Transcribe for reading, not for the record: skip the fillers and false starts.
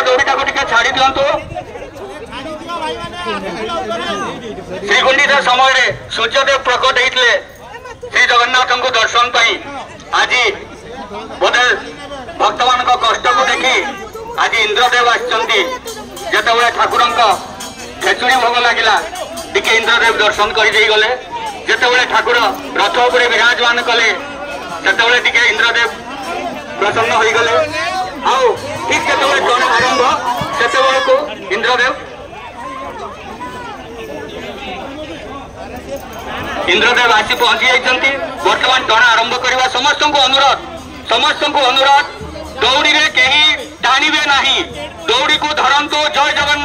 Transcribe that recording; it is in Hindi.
दौड़ीटा को टिके छाड़ी दिंतु। श्रीगुंडीचा समय सूर्यदेव प्रकट होते श्री जगन्नाथ को दर्शन पाई आज बोधे भक्त मान कष्ट को देखी आज इंद्रदेव आते ठाकुर खेचुड़ी भोग लगे टिके इंद्रदेव दर्शन कर गले जिते ठाकुर रथ उपर विराजमान कले से टिके इंद्रदेव प्रसन्न हो गले। आउ ठीक से टन आरंभ से इंद्रदेव आसी पहुंची जाती। बर्तमान टन आरंभ करवा समस्त को अनुरोध दौड़ी रे कहीं टाणिबे नहीं, दौड़ी को धरंतु। जय जगन्नाथ।